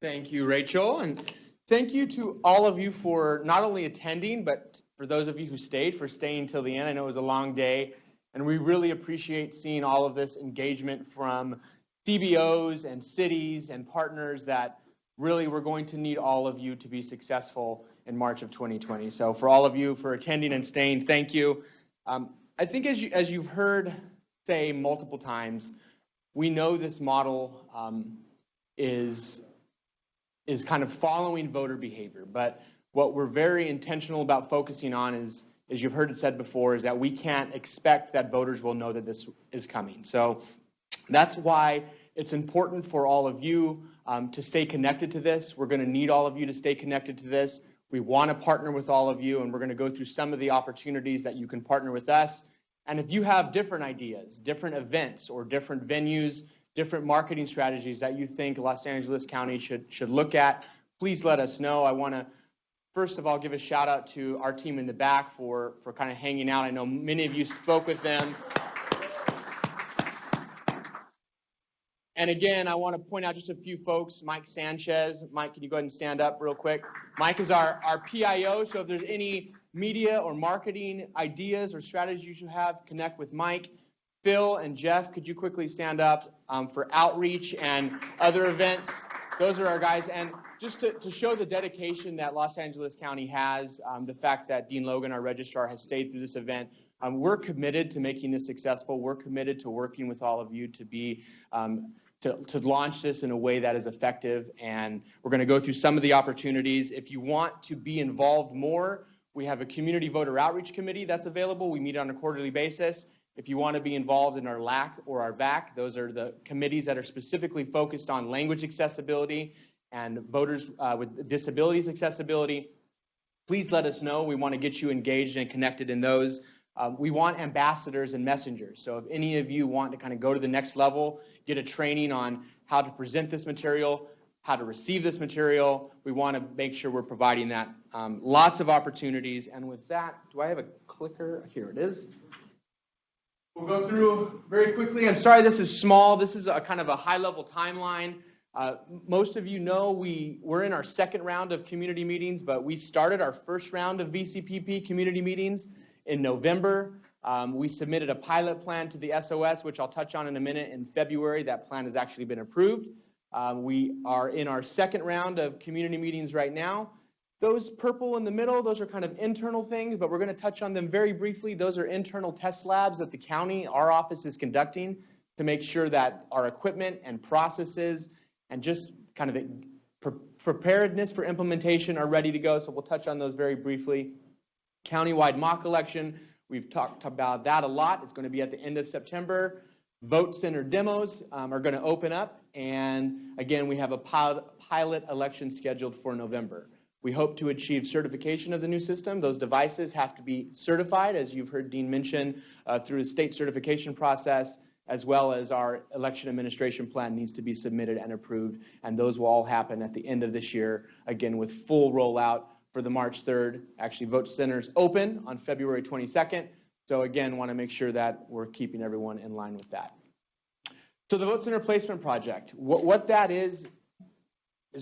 Thank you, Rachel, and thank you to all of you for not only attending, but for those of you who stayed, for staying till the end. I know it was a long day, and we really appreciate seeing all of this engagement from CBOs and cities and partners that really we're going to need all of you to be successful in March of 2020. So for all of you for attending and staying, thank you. I think as you've heard say multiple times, we know this model is kind of following voter behavior. But what we're very intentional about focusing on is, as you've heard it said before, is that we can't expect that voters will know that this is coming. So that's why it's important for all of you to stay connected to this. We're going to need all of you to stay connected to this. We want to partner with all of you, and we're going to go through some of the opportunities that you can partner with us. And if you have different ideas, different events, or different venues, different marketing strategies that you think Los Angeles County should look at, please let us know. I want to, first of all, give a shout out to our team in the back for kind of hanging out. I know many of you spoke with them. And again, I want to point out just a few folks. Mike Sanchez. Mike, can you go ahead and stand up real quick? Mike is our PIO, so if there's any media or marketing ideas or strategies you have, connect with Mike. Phil and Jeff, could you quickly stand up for outreach and other events? Those are our guys. And just to show the dedication that Los Angeles County has, the fact that Dean Logan, our registrar, has stayed through this event, we're committed to making this successful. We're committed to working with all of you to be to launch this in a way that is effective. And we're going to go through some of the opportunities. If you want to be involved more, we have a community voter outreach committee that's available. We meet on a quarterly basis. If you want to be involved in our LAC or our VAC, those are the committees that are specifically focused on language accessibility and voters with disabilities accessibility. Please let us know. We want to get you engaged and connected in those. We want ambassadors and messengers. So if any of you want to kind of go to the next level, get a training on how to present this material, how to receive this material, we want to make sure we're providing that. Lots of opportunities. And with that, do I have a clicker? Here it is. We'll go through very quickly. I'm sorry this is small. This is a kind of a high-level timeline. Most of you know we're in our second round of community meetings, but we started our first round of VCPP community meetings in November. We submitted a pilot plan to the SOS, which I'll touch on in a minute, in February. That plan has actually been approved. We are in our second round of community meetings right now. Those purple in the middle, those are kind of internal things, but we're going to touch on them very briefly. Those are internal test labs that the county, our office, is conducting to make sure that our equipment and processes and just kind of preparedness for implementation are ready to go. So we'll touch on those very briefly. Countywide mock election, we've talked about that a lot. It's going to be at the end of September. Vote center demos are going to open up. And again, we have a pilot election scheduled for November. We hope to achieve certification of the new system. Those devices have to be certified, as you've heard Dean mention, through the state certification process, as well as our election administration plan needs to be submitted and approved. And those will all happen at the end of this year, again, with full rollout for the March 3rd. Actually, vote centers open on February 22nd. So again, want to make sure that we're keeping everyone in line with that. So the vote center placement project, what that is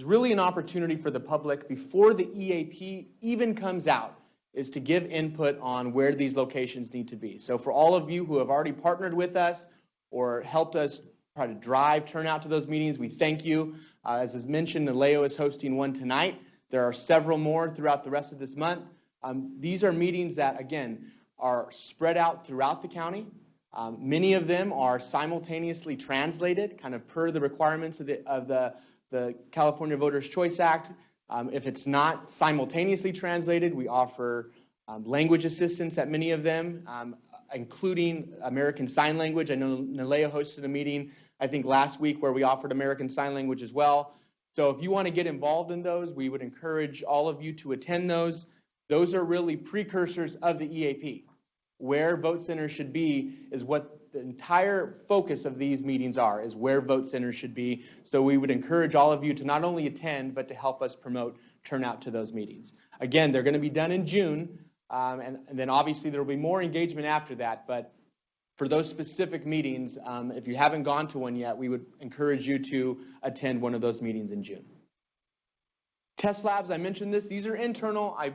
really an opportunity for the public before the EAP even comes out, is to give input on where these locations need to be. So for all of you who have already partnered with us or helped us try to drive turnout to those meetings, we thank you. As is mentioned, Naleo is hosting one tonight. There are several more throughout the rest of this month. These are meetings that, again, are spread out throughout the county. Many of them are simultaneously translated, kind of per the requirements of the California Voters' Choice Act. If it's not simultaneously translated, we offer language assistance at many of them, including American Sign Language. I know Naleo hosted a meeting, I think last week, where we offered American Sign Language as well. So if you want to get involved in those, we would encourage all of you to attend those. Those are really precursors of the EAP. Where vote centers should be is what the entire focus of these meetings are, is where vote centers should be. So we would encourage all of you to not only attend, but to help us promote turnout to those meetings. Again, they're going to be done in June, and then obviously there will be more engagement after that. But for those specific meetings, if you haven't gone to one yet, we would encourage you to attend one of those meetings in June. Test labs, I mentioned this. These are internal. I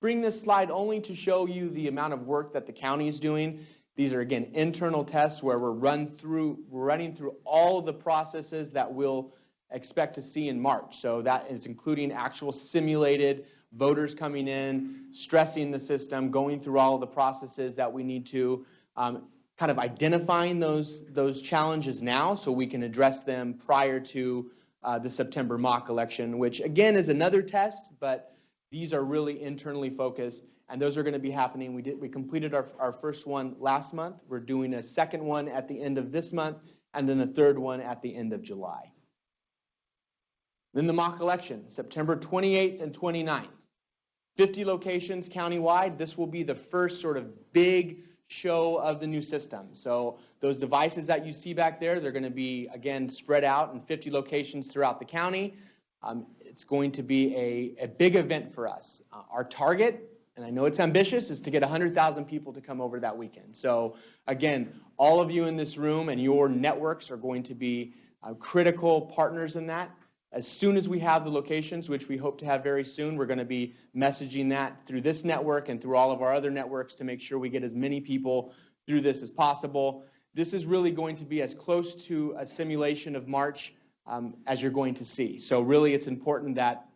bring this slide only to show you the amount of work that the county is doing. These are, again, internal tests where we're running through all of the processes that we'll expect to see in March. So that is including actual simulated voters coming in, stressing the system, going through all of the processes that we need to, kind of identifying those challenges now so we can address them prior to the September mock election, which again is another test, but these are really internally focused, and those are going to be happening. We completed our first one last month. We're doing a second one at the end of this month, and then a third one at the end of July. Then the mock election, September 28th and 29th. 50 locations countywide. This will be the first sort of big show of the new system. So those devices that you see back there, they're going to be, again, spread out in 50 locations throughout the county. It's going to be a big event for us. Our target, and I know it's ambitious, is to get 100,000 people to come over that weekend. So again, all of you in this room and your networks are going to be critical partners in that. As soon as we have the locations, which we hope to have very soon, we're going to be messaging that through this network and through all of our other networks to make sure we get as many people through this as possible. This is really going to be as close to a simulation of March as you're going to see. So really it's important that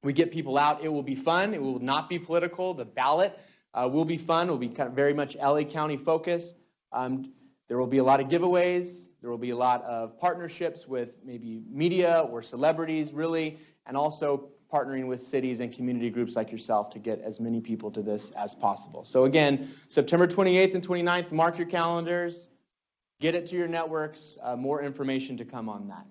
we get people out. It will be fun. It will not be political. The ballot will be fun. It will be kind of very much LA County focused. There will be a lot of giveaways. There will be a lot of partnerships with maybe media or celebrities, really, and also partnering with cities and community groups like yourself to get as many people to this as possible. So again, September 28th and 29th, mark your calendars, get it to your networks, more information to come on that.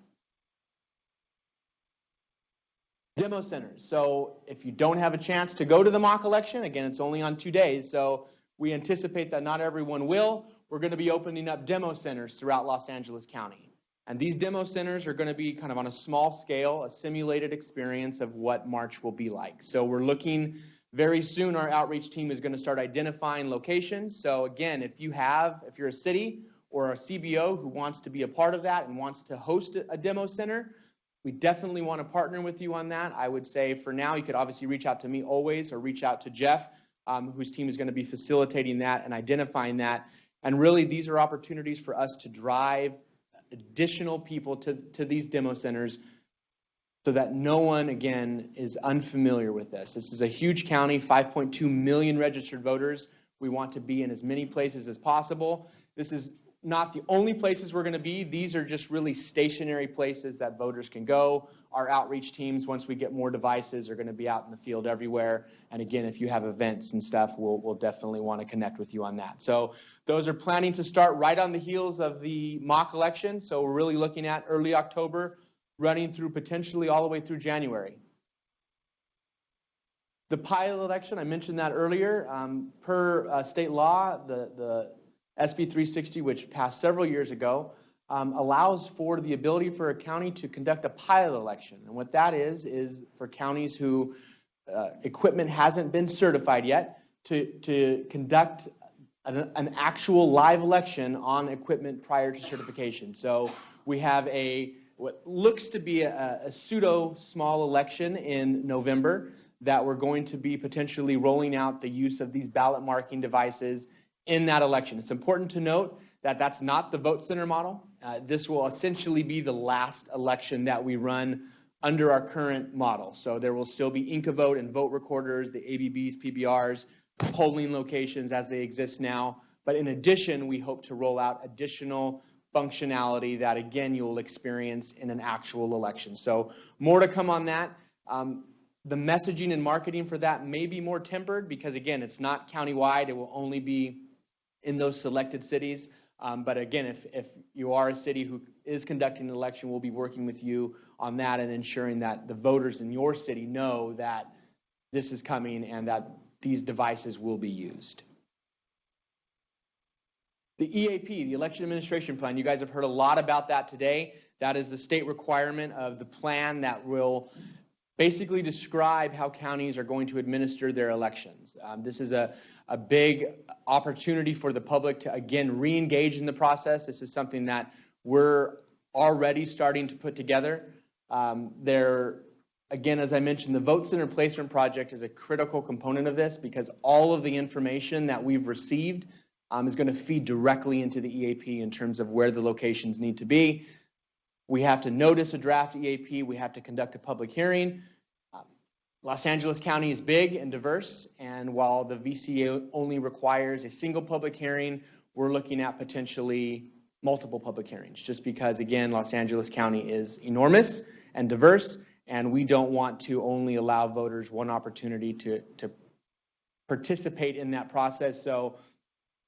Demo centers. So if you don't have a chance to go to the mock election, again, it's only on 2 days, so we anticipate that not everyone will. We're going to be opening up demo centers throughout Los Angeles County. And these demo centers are going to be kind of on a small scale, a simulated experience of what March will be like. So we're looking very soon, our outreach team is going to start identifying locations. So again, if you're a city or a CBO who wants to be a part of that and wants to host a demo center, we definitely want to partner with you on that. I would say for now, you could obviously reach out to me always or reach out to Jeff, whose team is going to be facilitating that and identifying that. And really, these are opportunities for us to drive additional people to these demo centers so that no one, again, is unfamiliar with this. This is a huge county, 5.2 million registered voters. We want to be in as many places as possible. This is not the only places we're going to be. These are just really stationary places that voters can go. Our outreach teams, once we get more devices, are going to be out in the field everywhere. And again, if you have events and stuff, we'll definitely want to connect with you on that. So those are planning to start right on the heels of the mock election. So we're really looking at early October, running through potentially all the way through January. The pilot election, I mentioned that earlier. Per state law, the SB 360, which passed several years ago, allows for the ability for a county to conduct a pilot election. And what that is for counties who equipment hasn't been certified yet to conduct an actual live election on equipment prior to certification. So we have what looks to be a pseudo small election in November that we're going to be potentially rolling out the use of these ballot marking devices in that election. It's important to note that that's not the vote center model. This will essentially be the last election that we run under our current model. So there will still be IncaVote and vote recorders, the ABBs, PBRs, polling locations as they exist now. But in addition, we hope to roll out additional functionality that, again, you'll experience in an actual election. So more to come on that. The messaging and marketing for that may be more tempered because, again, it's not countywide. It will only be in those selected cities. But again, if you are a city who is conducting an election, we'll be working with you on that and ensuring that the voters in your city know that this is coming and that these devices will be used. The EAP, the Election Administration Plan, you guys have heard a lot about that today. That is the state requirement of the plan that will basically describe how counties are going to administer their elections. This is a big opportunity for the public to, again, re-engage in the process. This is something that we're already starting to put together. There Again, as I mentioned, the Vote Center Placement Project is a critical component of this because all of the information that we've received is going to feed directly into the EAP in terms of where the locations need to be. We have to notice a draft EAP. We have to conduct a public hearing. Los Angeles County is big and diverse, and while the VCA only requires a single public hearing, we're looking at potentially multiple public hearings, just because, again, Los Angeles County is enormous and diverse, and we don't want to only allow voters one opportunity to participate in that process. So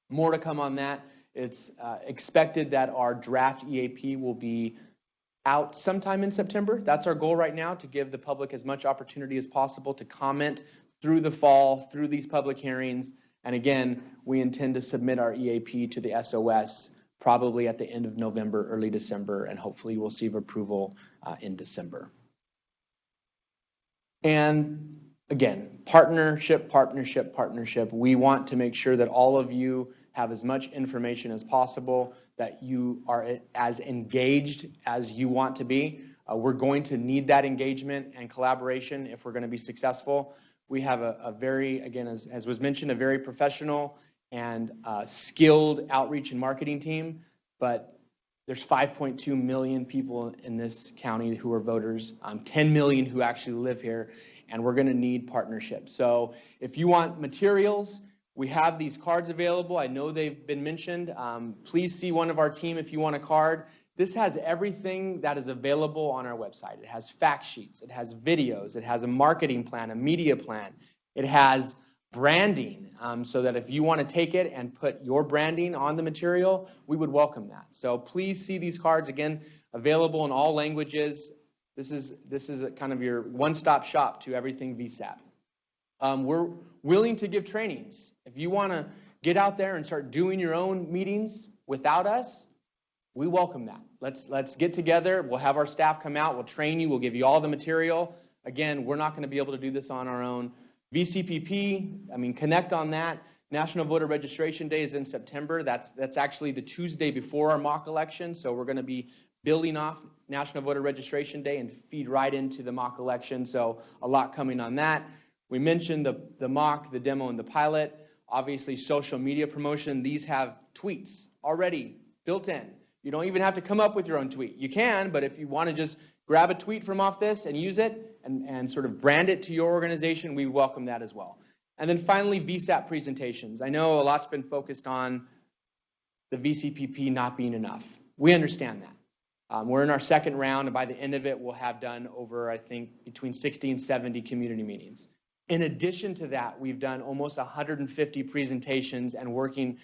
more to come on that. It's expected that our draft EAP will be out sometime in September. That's our goal right now, to give the public as much opportunity as possible to comment through the fall, through these public hearings. And again, we intend to submit our EAP to the SOS probably at the end of November, early December, and hopefully we'll receive approval in December. And again, partnership. We want to make sure that all of you have as much information as possible, that you are as engaged as you want to be. We're going to need that engagement and collaboration if we're going to be successful. We have a very, again, as was mentioned, a very professional and skilled outreach and marketing team, but there's 5.2 million people in this county who are voters, 10 million who actually live here, and we're going to need partnership. So if you want materials, we have these cards available. I know they've been mentioned. Please see one of our team if you want a card. This has everything that is available on our website. It has fact sheets. It has videos. It has a marketing plan, a media plan. It has branding, so that if you want to take it and put your branding on the material, we would welcome that. So please see these cards, again, available in all languages. This is a kind of your one-stop shop to everything VSAP. We're willing to give trainings. If you want to get out there and start doing your own meetings without us, we welcome that. Let's get together. We'll have our staff come out. We'll train you. We'll give you all the material. Again, we're not going to be able to do this on our own. VCPP, connect on that. National Voter Registration Day is in September. That's actually the Tuesday before our mock election, so we're going to be building off National Voter Registration Day and feed right into the mock election, so a lot coming on that. We mentioned the mock, the demo, and the pilot. Obviously, social media promotion. These have tweets already built in. You don't even have to come up with your own tweet. You can, but if you want to just grab a tweet from off this and use it and sort of brand it to your organization, we welcome that as well. And then finally, VSAP presentations. I know a lot's been focused on the VCPP not being enough. We understand that. We're in our second round, and by the end of it, we'll have done over, I think, between 60 and 70 community meetings. In addition to that, we've done almost 150 presentations and working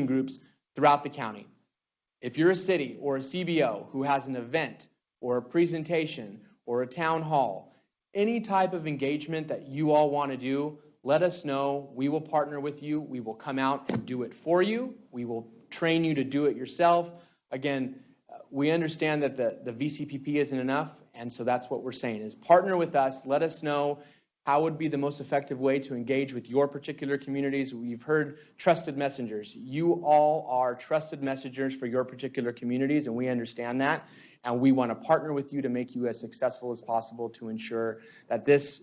groups throughout the county. If you're a city or a CBO who has an event or a presentation or a town hall, any type of engagement that you all want to do, let us know. We will partner with you. We will come out and do it for you. We will train you to do it yourself. Again, we understand that the VCPP isn't enough, and so that's what we're saying is partner with us. Let us know how would be the most effective way to engage with your particular communities. We've heard trusted messengers. You all are trusted messengers for your particular communities, and we understand that. And we want to partner with you to make you as successful as possible to ensure that this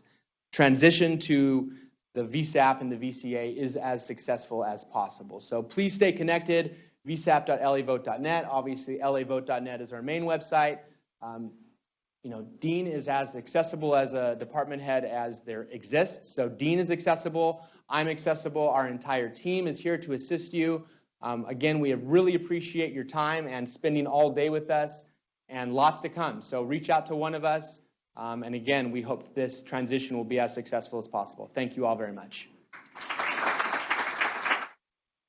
transition to the VSAP and the VCA is as successful as possible. So please stay connected, vsap.lavote.net. Obviously, lavote.net is our main website. Dean is as accessible as a department head as there exists. So Dean is accessible. I'm accessible. Our entire team is here to assist you. Again, we really appreciate your time and spending all day with us, and lots to come. So reach out to one of us. And again, we hope this transition will be as successful as possible. Thank you all very much.